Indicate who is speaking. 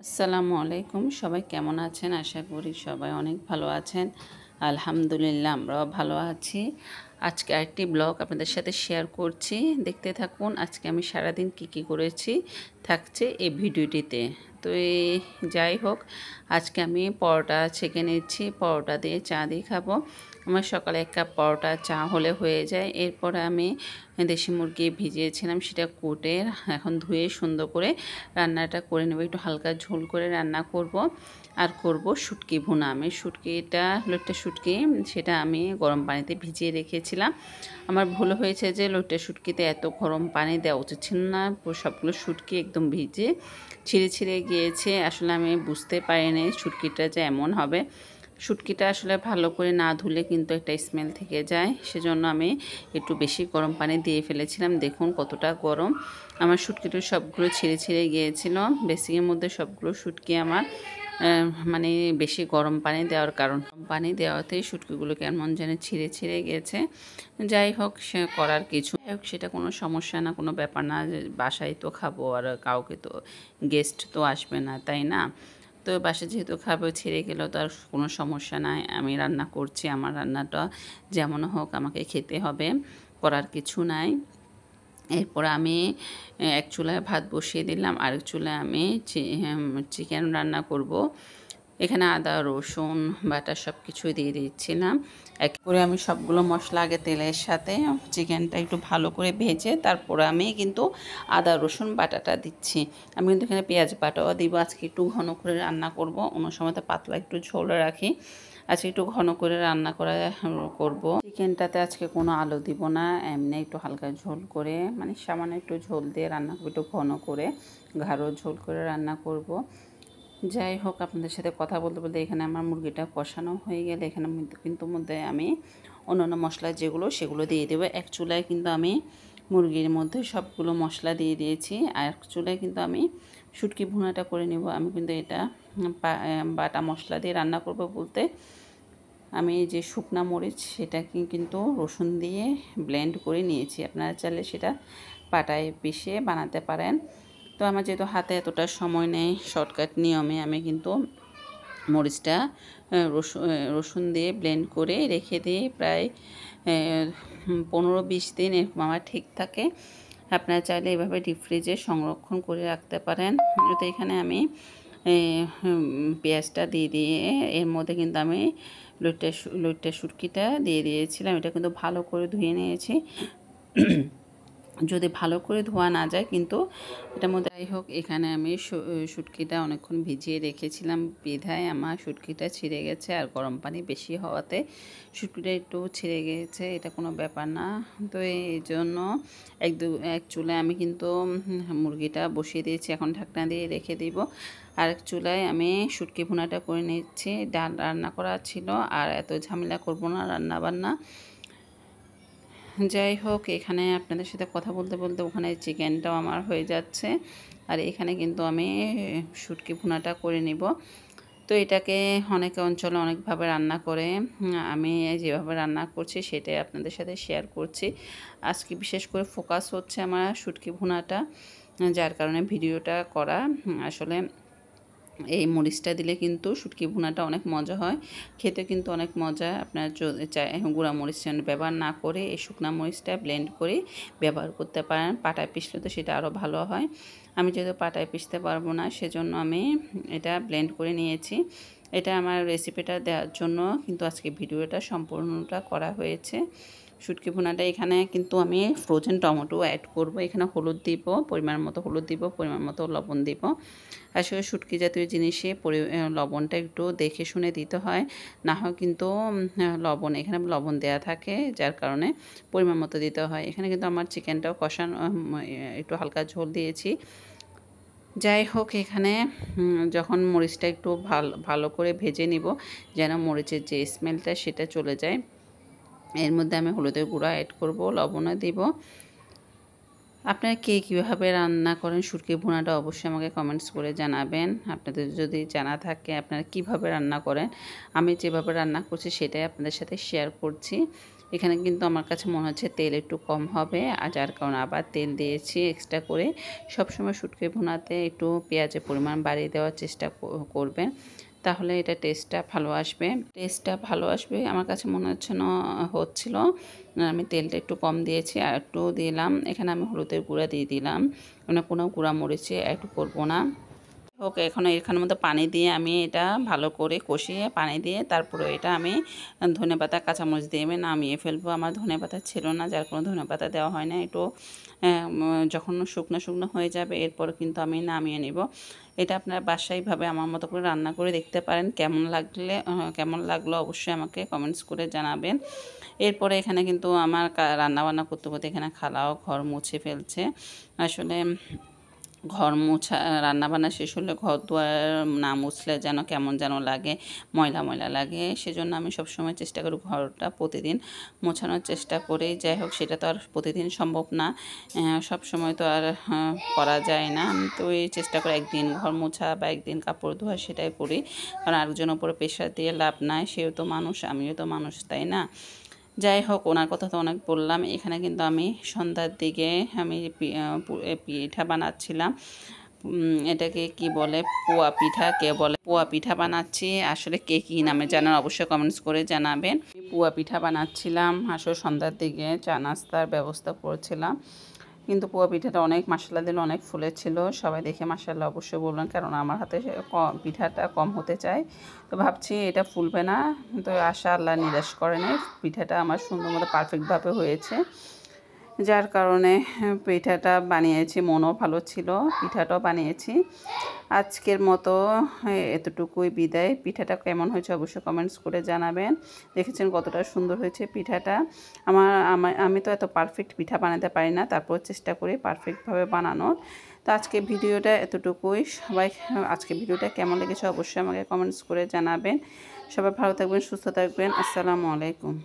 Speaker 1: আসসালামু আলাইকুম। সবাই কেমন আছেন? আশা করি সবাই অনেক ভালো আছেন। আলহামদুলিল্লাহ আমরাও ভালো আছি। আজকে আরেকটি ব্লগ আপনাদের সাথে শেয়ার করছি। দেখতে থাকুন। আজকে আমি সারাদিন কি করেছি থাকছে এই ভিডিওটিতে। তো যাই হোক, আজকে আমি পরোটা ছেঁকে নিচ্ছি। পরোটা দিয়ে চা দিয়ে খাবো। আমার সকালে 1 কাপ পরোটা চা হলে হয়ে যায়। এরপরে আমি দেশি মুরগি ভিজিয়েছিলাম, সেটা কুটে এখন ধুয়ে সুন্দর করে রান্নাটা করে নেব। একটু হালকা ঝোল করে রান্না করব। আর করব শুটকি ভুনা। আমি শুটকিটা লইট্টা শুটকি, সেটা আমি গরম পানিতে ভিজিয়ে রেখেছিলাম। আমার ভুল হয়েছে যে লইট্টা শুটকিতে এত গরম পানি দেওয়া উচিত ছিল না। সবগুলো শুটকি একদম ভিজে ছিঁড়ে গিয়েছে। আসলে আমি বুঝতে পারিনি শুটকিটা যে এমন হবে। শুটকিটা আসলে ভালো করে না ধুলে কিন্তু একটা স্মেল থেকে যায়। সেজন্য আমি একটু বেশি গরম পানি দিয়ে ফেলেছিলাম। দেখুন কতটা গরম। আমার শুটকিটা সবগুলো ছিঁড়ে গিয়েছিল। বেসিনের মধ্যে সবগুলো শুটকি আমার মানে বেশি গরম পানি দেওয়ার কারণ, পানি দেওয়াতেই শুটকিগুলো কেমন যেন ছিঁড়ে গিয়েছে। যাই হোক, সে করার কিছু হোক, সেটা কোনো সমস্যা না, কোনো ব্যাপার না। বাসায় তো খাবো, আর কাউকে তো গেস্ট তো আসবে না, তাই না? তো বাসায় যেহেতু খাবো, ছেড়ে গেলেও তো আর কোনো সমস্যা নাই। আমি রান্না করছি, আমার রান্নাটা যেমন হোক আমাকে খেতে হবে, করার কিছু নাই। এরপর আমি এক চুলায় ভাত বসিয়ে দিলাম, আরেক চুলায় আমি চিকেন রান্না করব। এখানে আদা রসুন বাটা সব কিছুই দিয়ে দিচ্ছিলাম। এক করে আমি সবগুলো মশলা আগে তেলের সাথে চিকেনটা একটু ভালো করে ভেজে তারপরে আমি কিন্তু আদা রসুন বাটাটা দিচ্ছি। আমি কিন্তু এখানে পেঁয়াজ বাটাও দিব। আজকে একটু ঘন করে রান্না করব। অন্য সময় তো পাতলা একটু ঝোল রাখি, আজকে একটু ঘন করে রান্না করব। চিকেনটাতে আজকে কোনো আলু দিব না, এমনি একটু হালকা ঝোল করে, মানে সামান্য একটু ঝোল দিয়ে রান্না করব, একটু ঘন করে গাঢ় ঝোল করে রান্না করব। যাই হোক, আপনাদের সাথে কথা বলতে এখানে আমার মুরগিটা কষানো হয়ে গেলে এখানে কিন্তু মধ্যে আমি অন্যান্য মশলা যেগুলো সেগুলো দিয়ে দেবো। এক চুলায় কিন্তু আমি মুরগির মধ্যে সবগুলো মশলা দিয়ে দিয়েছি, আর এক চুলায় কিন্তু আমি শুটকি ভুনাটা করে নেব। আমি কিন্তু এটা বাটা মশলা দিয়ে রান্না করব বলতে আমি যে শুকনা মরিচ সেটাকে কিন্তু রসুন দিয়ে ব্লেন্ড করে নিয়েছি। আপনারা চাইলে সেটা পাটায় পিষে বানাতে পারেন। তো আমার যেহেতু হাতে এতটা সময় নেই, শর্টকাট নিয়মে আমি কিন্তু মরিচটা রসুন দিয়ে ব্লেন্ড করে রেখে দিই প্রায় 15-20 দিন, এরকম আমার ঠিক থাকে। আপনারা চাইলে এভাবে ডিপ ফ্রিজে সংরক্ষণ করে রাখতে পারেন। তো এখানে আমি পেঁয়াজটা দিয়ে এর মধ্যে কিন্তু আমি লইট্টা শুটকিটা দিয়ে দিয়েছিলাম। এটা কিন্তু ভালো করে ধুয়ে নিয়েছি। যদি ভালো করে ধোয়া না যায় কিন্তু এটার মধ্যে, যাই হোক, এখানে আমি শুটকিটা অনেকক্ষণ ভিজিয়ে রেখেছিলাম বিধায় আমার শুটকিটা ছিঁড়ে গেছে, আর গরম পানি বেশি হওয়াতে শুটকিটা একটু ছিঁড়ে গেছে। এটা কোনো ব্যাপার না। তো এই জন্য এক চুলায় আমি কিন্তু মুরগিটা বসিয়ে দিয়েছি, এখন ঢাকনা দিয়ে রেখে দিব। আরেক চুলায় আমি শুটকি ভুনাটা করে নিচ্ছি। ডাল রান্না করা ছিল, আর এত ঝামেলা করব না রান্না বান্না। যাই হোক, এখানে আপনাদের সাথে কথা বলতে ওখানে চিকেনটাও আমার হয়ে যাচ্ছে, আর এখানে কিন্তু আমি শুটকি ভুনাটা করে নিব। তো এটাকে অনেকে অঞ্চলে অনেকভাবে রান্না করে। আমি যেভাবে রান্না করছি সেটাই আপনাদের সাথে শেয়ার করছি। আজকে বিশেষ করে ফোকাস হচ্ছে আমার শুটকি ভুনাটা, যার কারণে ভিডিওটা করা। আসলে এই মরিচটা দিলে কিন্তু শুটকি ভুনাটা অনেক মজা হয়, খেতে কিন্তু অনেক মজা। আপনার গুঁড়া মরিচ ব্যবহার না করে এই শুকনা মরিচটা ব্লেন্ড করে ব্যবহার করতে পারেন। পাটায় পিষলে তো সেটা আরও ভালো হয়। আমি যেহেতু পাটায় পিষতে পারবো না, সেজন্য আমি এটা ব্লেন্ড করে নিয়েছি। এটা আমার রেসিপিটা দেওয়ার জন্য কিন্তু আজকে ভিডিওটা সম্পূর্ণটা করা হয়েছে। শুটকি ভুনাটা এখানে কিন্তু আমি ফ্রোজেন টমেটো অ্যাড করব। এখানে হলুদ দিব, পরিমাণ মতো হলুদ দিব, পরিমাণ মতো লবণ দিব। আসলে শুটকি জাতীয় জিনিসে লবণটা একটু দেখে শুনে দিতে হয়, না হয় কিন্তু লবণ এখানে লবণ দেওয়া থাকে, যার কারণে পরিমাণ মতো দিতে হয়। এখানে কিন্তু আমার চিকেনটাও কষানো, একটু হালকা ঝোল দিয়েছি। যাই হোক, এখানে যখন মরিচটা একটু ভালো করে ভেজে নিব, যেন মরিচের যে স্মেলটা সেটা চলে যায়, এর মধ্যে আমি হলুদের গুঁড়া অ্যাড করব, লবণও দিব। আপনারা কে কীভাবে রান্না করেন শুটকি ভুনাটা অবশ্যই আমাকে কমেন্টস করে জানাবেন। আপনাদের যদি জানা থাকে আপনারা কিভাবে রান্না করেন, আমি যেভাবে রান্না করছি সেটাই আপনাদের সাথে শেয়ার করছি। এখানে কিন্তু আমার কাছে মনে হচ্ছে তেল একটু কম হবে, আর যার কারণে আবার তেল দিয়েছি এক্সট্রা করে। সবসময় শুটকি ভুনাতে একটু পেঁয়াজের পরিমাণ বাড়িয়ে দেওয়ার চেষ্টা করবেন, তাহলে এটা টেস্টটা ভালো আসবে। আমার কাছে মনে হচ্ছিল আমি তেলটা একটু কম দিয়েছি, আর একটু দিলাম এখানে আমি হলুদের গুঁড়া দিয়ে দিলাম, মানে কোনো গুঁড়া মরিচে একটু করবো না। ওকে, এখন এখানের মধ্যে পানি দিয়ে আমি এটা ভালো করে কষিয়ে পানি দিয়ে তারপরে এটা আমি ধনেপাতা কাঁচামরিচ দিয়ে আমি নামিয়ে ফেলবো। আমার ধনেপাতা ছিল না, যার কোনো ধনেপাতা দেওয়া হয় না। একটু যখন শুকনো শুকনো হয়ে যাবে এরপর কিন্তু আমি নামিয়ে নেব। এটা আপনারা বাসায়ভাবে আমার মতো করে রান্না করে দেখতে পারেন। কেমন লাগলো অবশ্যই আমাকে কমেন্টস করে জানাবেন। এরপরে এখানে কিন্তু আমার রান্নাবান্না করতে করতে এখানে খালাও ঘর মুছে ফেলছে। আসলে ঘর মোছা রান্নাবান্না শেষ হলে ঘর দুয়ার না মুছলে যেন কেমন যেন লাগে, ময়লা ময়লা লাগে। সেজন্য আমি সবসময় চেষ্টা করি ঘরটা প্রতিদিন মোছানোর চেষ্টা করি। যাই হোক, সেটা তো আর প্রতিদিন সম্ভব না, সব সময় তো আর করা যায় না। আমি তো এই চেষ্টা করি একদিন ঘর মোছা বা একদিন কাপড় ধোয়া সেটাই করি, কারণ আরেকজনের উপরে প্রেশার দিয়ে লাভ নাই। সেও তো মানুষ, আমিও তো মানুষ, তাই না? যাই হোক, ওনার কথা তো অনেক বললাম। এখানে কিন্তু আমি সন্ধ্যার দিকে আমি পিঠা বানাচ্ছিলাম। এটাকে কি বলে, পোয়া পিঠা, কে বলে পোয়া পিঠা বানাচ্ছি। আসলে কে কী নামে জানান অবশ্যই কমেন্টস করে জানাবেন। পোয়া পিঠা বানাচ্ছিলাম, আসলে সন্ধ্যার দিকে চা নাস্তার ব্যবস্থা করেছিলাম। কিন্তু পোয়া পিঠাটা অনেক মশলা দিলে অনেক ফুলেছিল। সবাই দেখে মাশাআল্লাহ অবশ্যই বললেন, কারণ আমার হাতে পিঠাটা কম হতে চায়। তো ভাবছি এটা ফুলবে না, তো আশা আল্লাহ নিরাশ করে নাই। পিঠাটা আমার সুন্দর মতো পারফেক্টভাবে হয়েছে, যার কারণে পিঠাটা বানিয়েছি। মনও ভালো ছিল, পিঠাটাও বানিয়েছি। আজকের মতো এতটুকুই বিদায়। পিঠাটা কেমন হয়েছে অবশ্যই কমেন্টস করে জানাবেন। দেখেছেন কতটা সুন্দর হয়েছে পিঠাটা। আমি তো এত পারফেক্ট পিঠা বানাতে পারি না, তারপর চেষ্টা করি পারফেক্টভাবে বানানোর। তো আজকে ভিডিওটা এতটুকুই। আজকে ভিডিওটা কেমন লেগেছে অবশ্যই আমাকে কমেন্টস করে জানাবেন। সবাই ভালো থাকবেন, সুস্থ থাকবেন। আসসালামু আলাইকুম।